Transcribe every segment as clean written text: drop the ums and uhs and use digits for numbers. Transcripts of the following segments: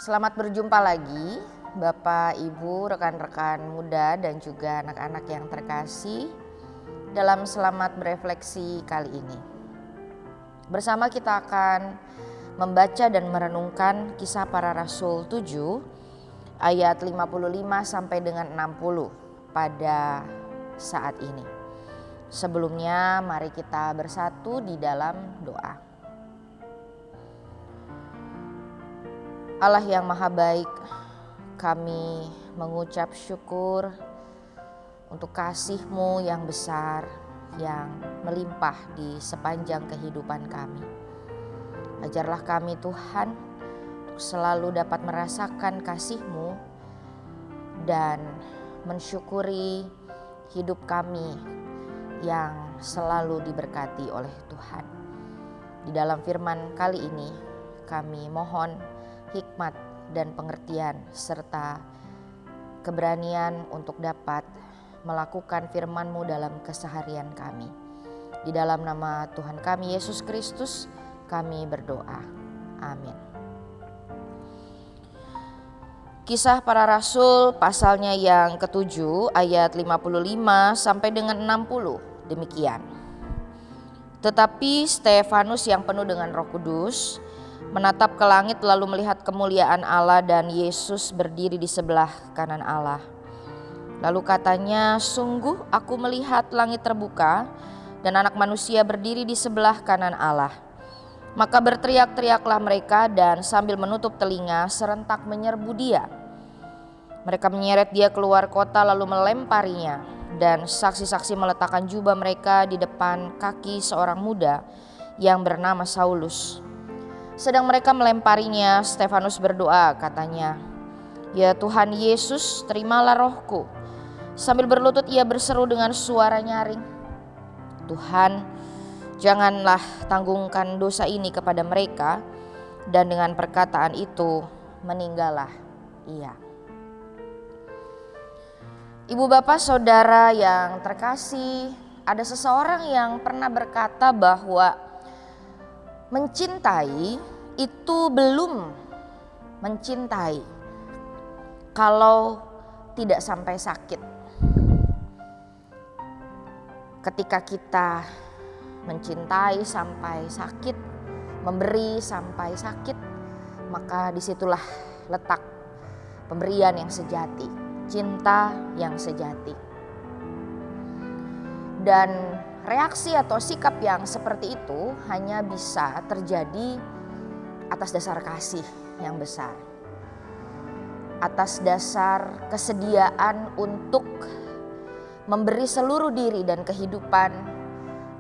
Selamat berjumpa lagi Bapak, Ibu, rekan-rekan muda dan juga anak-anak yang terkasih dalam Selamat Berefleksi kali ini. Bersama kita akan membaca dan merenungkan Kisah Para Rasul 7 ayat 55 sampai dengan 60 pada saat ini. Sebelumnya mari kita bersatu di dalam doa. Allah yang maha baik, kami mengucap syukur untuk kasih-Mu yang besar, yang melimpah di sepanjang kehidupan kami. Ajarlah kami Tuhan untuk selalu dapat merasakan kasih-Mu dan mensyukuri hidup kami yang selalu diberkati oleh Tuhan. Di dalam firman kali ini kami mohon hikmat dan pengertian serta keberanian untuk dapat melakukan firman-Mu dalam keseharian kami. Di dalam nama Tuhan kami Yesus Kristus kami berdoa. Amin. Kisah Para Rasul pasalnya yang ke-7 ayat 55 sampai dengan 60 demikian. Tetapi Stefanus yang penuh dengan Roh Kudus menatap ke langit lalu melihat kemuliaan Allah dan Yesus berdiri di sebelah kanan Allah. Lalu katanya, sungguh aku melihat langit terbuka dan Anak Manusia berdiri di sebelah kanan Allah. Maka berteriak-teriaklah mereka dan sambil menutup telinga serentak menyerbu Dia. Mereka menyeret Dia keluar kota lalu melemparinya, dan saksi-saksi meletakkan jubah mereka di depan kaki seorang muda yang bernama Saulus. Sedang mereka melemparinya, Stefanus berdoa, katanya, "Ya Tuhan Yesus, terimalah rohku." Sambil berlutut ia berseru dengan suara nyaring, "Tuhan, janganlah tanggungkan dosa ini kepada mereka." Dan dengan perkataan itu meninggallah ia. Ibu bapak saudara yang terkasih, ada seseorang yang pernah berkata bahwa mencintai itu belum mencintai kalau tidak sampai sakit. Ketika kita mencintai sampai sakit, memberi sampai sakit, maka disitulah letak pemberian yang sejati, cinta yang sejati. Dan reaksi atau sikap yang seperti itu hanya bisa terjadi atas dasar kasih yang besar. Atas dasar kesediaan untuk memberi seluruh diri dan kehidupan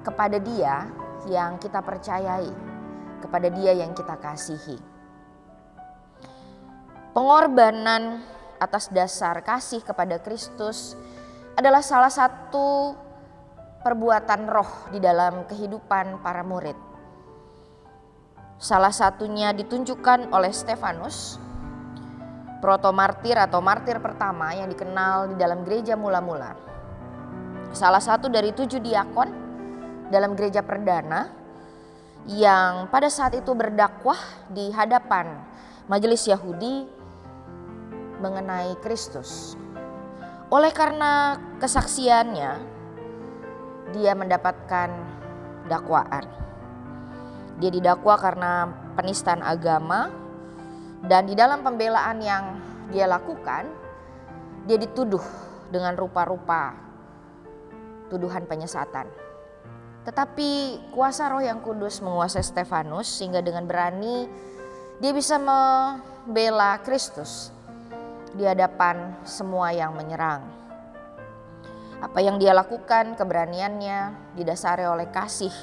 kepada Dia yang kita percayai, kepada Dia yang kita kasihi. Pengorbanan atas dasar kasih kepada Kristus adalah salah satu perbuatan roh di dalam kehidupan para murid. Salah satunya ditunjukkan oleh Stefanus, protomartir atau martir pertama yang dikenal di dalam gereja mula-mula. Salah satu dari 7 diakon dalam gereja perdana yang pada saat itu berdakwah di hadapan majelis Yahudi mengenai Kristus. Oleh karena kesaksiannya, dia mendapatkan dakwaan. Dia didakwa karena penistaan agama, dan di dalam pembelaan yang dia lakukan, dia dituduh dengan rupa-rupa tuduhan penyesatan. Tetapi kuasa Roh yang Kudus menguasai Stefanus sehingga dengan berani dia bisa membela Kristus di hadapan semua yang menyerang. Apa yang dia lakukan, keberaniannya didasari oleh kasih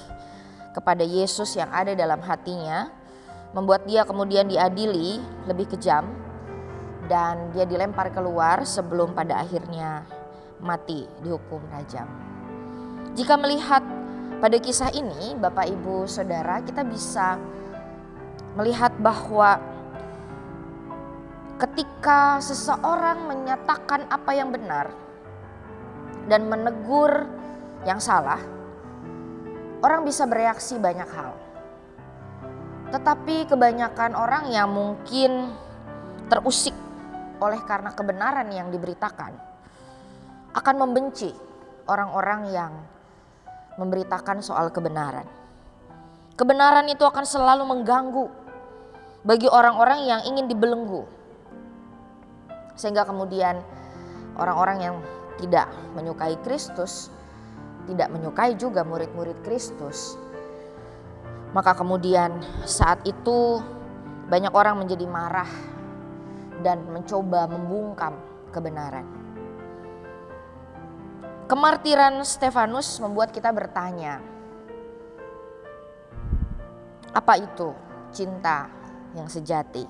kepada Yesus yang ada dalam hatinya, membuat dia kemudian diadili lebih kejam dan dia dilempar keluar sebelum pada akhirnya mati dihukum rajam. Jika melihat pada kisah ini, Bapak Ibu Saudara, kita bisa melihat bahwa ketika seseorang menyatakan apa yang benar dan menegur yang salah, orang bisa bereaksi banyak hal. Tetapi kebanyakan orang yang mungkin terusik oleh karena kebenaran yang diberitakan, akan membenci orang-orang yang memberitakan soal kebenaran. Kebenaran itu akan selalu mengganggu bagi orang-orang yang ingin dibelenggu. Sehingga kemudian orang-orang yang tidak menyukai Kristus, tidak menyukai juga murid-murid Kristus, maka kemudian saat itu banyak orang menjadi marah dan mencoba membungkam kebenaran. Kemartiran Stefanus membuat kita bertanya, apa itu cinta yang sejati?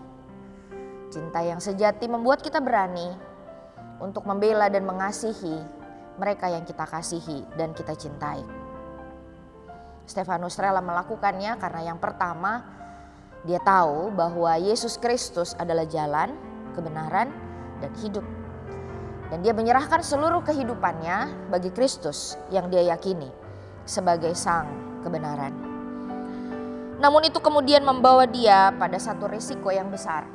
Cinta yang sejati membuat kita berani untuk membela dan mengasihi mereka yang kita kasihi dan kita cintai. Stefanus rela melakukannya karena yang pertama, dia tahu bahwa Yesus Kristus adalah jalan, kebenaran, dan hidup. Dan dia menyerahkan seluruh kehidupannya bagi Kristus yang dia yakini sebagai sang kebenaran. Namun itu kemudian membawa dia pada satu risiko yang besar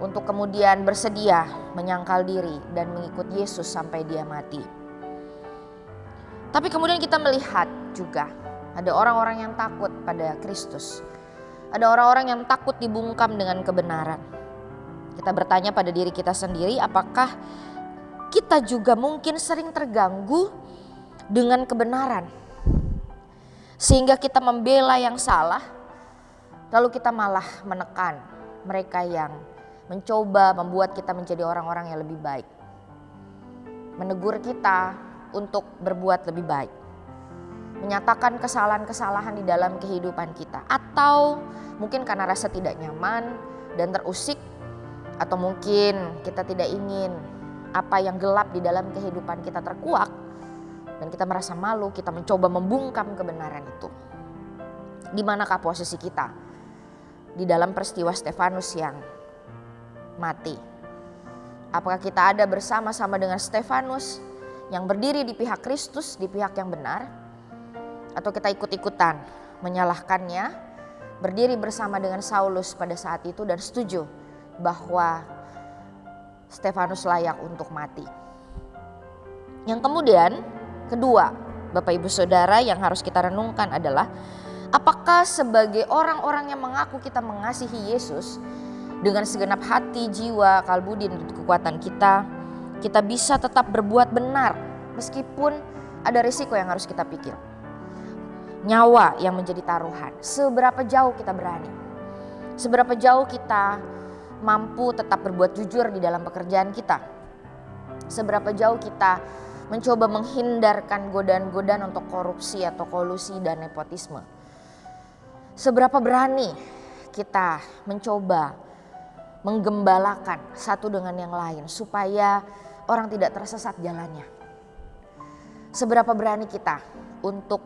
untuk kemudian bersedia menyangkal diri dan mengikut Yesus sampai dia mati. Tapi kemudian kita melihat juga ada orang-orang yang takut pada Kristus. Ada orang-orang yang takut dibungkam dengan kebenaran. Kita bertanya pada diri kita sendiri, apakah kita juga mungkin sering terganggu dengan kebenaran? Sehingga kita membela yang salah, lalu kita malah menekan mereka yang mencoba membuat kita menjadi orang-orang yang lebih baik. Menegur kita untuk berbuat lebih baik. Menyatakan kesalahan-kesalahan di dalam kehidupan kita. Atau mungkin karena rasa tidak nyaman dan terusik. Atau mungkin kita tidak ingin apa yang gelap di dalam kehidupan kita terkuak. Dan kita merasa malu, kita mencoba membungkam kebenaran itu. Di manakah posisi kita di dalam peristiwa Stefanus yang mati? Apakah kita ada bersama-sama dengan Stefanus yang berdiri di pihak Kristus, di pihak yang benar? Atau kita ikut-ikutan menyalahkannya, berdiri bersama dengan Saulus pada saat itu dan setuju bahwa Stefanus layak untuk mati? Yang kemudian kedua, Bapak Ibu Saudara, yang harus kita renungkan adalah apakah sebagai orang-orang yang mengaku kita mengasihi Yesus dengan segenap hati, jiwa, kalbu, dan kekuatan kita bisa tetap berbuat benar meskipun ada risiko yang harus kita pikir. Nyawa yang menjadi taruhan. Seberapa jauh kita berani? Seberapa jauh kita mampu tetap berbuat jujur di dalam pekerjaan kita? Seberapa jauh kita mencoba menghindarkan godaan-godaan untuk korupsi atau kolusi dan nepotisme? Seberapa berani kita mencoba menggembalakan satu dengan yang lain supaya orang tidak tersesat jalannya? Seberapa berani kita untuk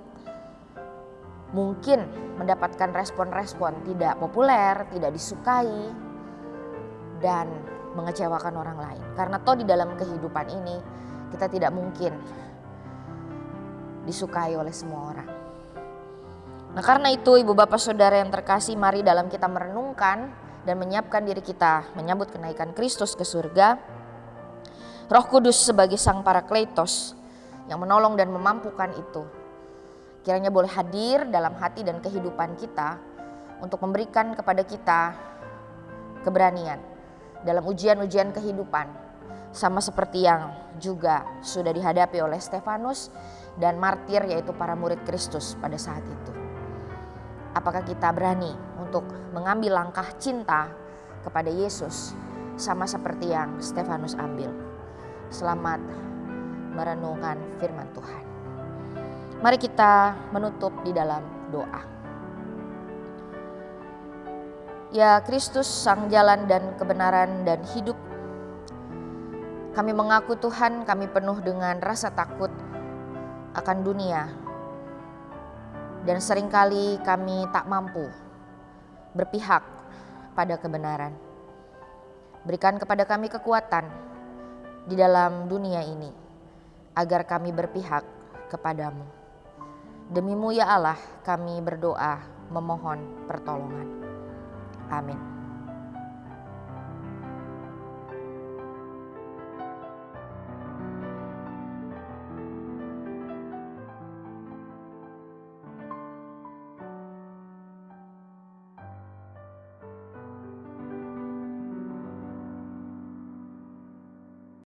mungkin mendapatkan respon-respon tidak populer, tidak disukai, dan mengecewakan orang lain? Karena toh di dalam kehidupan ini kita tidak mungkin disukai oleh semua orang. Nah, karena itu Ibu Bapak Saudara yang terkasih, mari dalam kita merenungkan dan menyiapkan diri kita menyambut kenaikan Kristus ke surga, Roh Kudus sebagai Sang Parakletos yang menolong dan memampukan itu kiranya boleh hadir dalam hati dan kehidupan kita untuk memberikan kepada kita keberanian dalam ujian-ujian kehidupan, sama seperti yang juga sudah dihadapi oleh Stefanus dan martir, yaitu para murid Kristus pada saat itu. Apakah kita berani untuk mengambil langkah cinta kepada Yesus sama seperti yang Stefanus ambil? Selamat merenungkan firman Tuhan. Mari kita menutup di dalam doa. Ya Kristus, Sang Jalan dan Kebenaran dan Hidup, kami mengaku Tuhan, kami penuh dengan rasa takut akan dunia. Dan seringkali kami tak mampu berpihak pada kebenaran. Berikan kepada kami kekuatan di dalam dunia ini, agar kami berpihak kepadamu. Demi-Mu ya Allah, kami berdoa memohon pertolongan. Amin.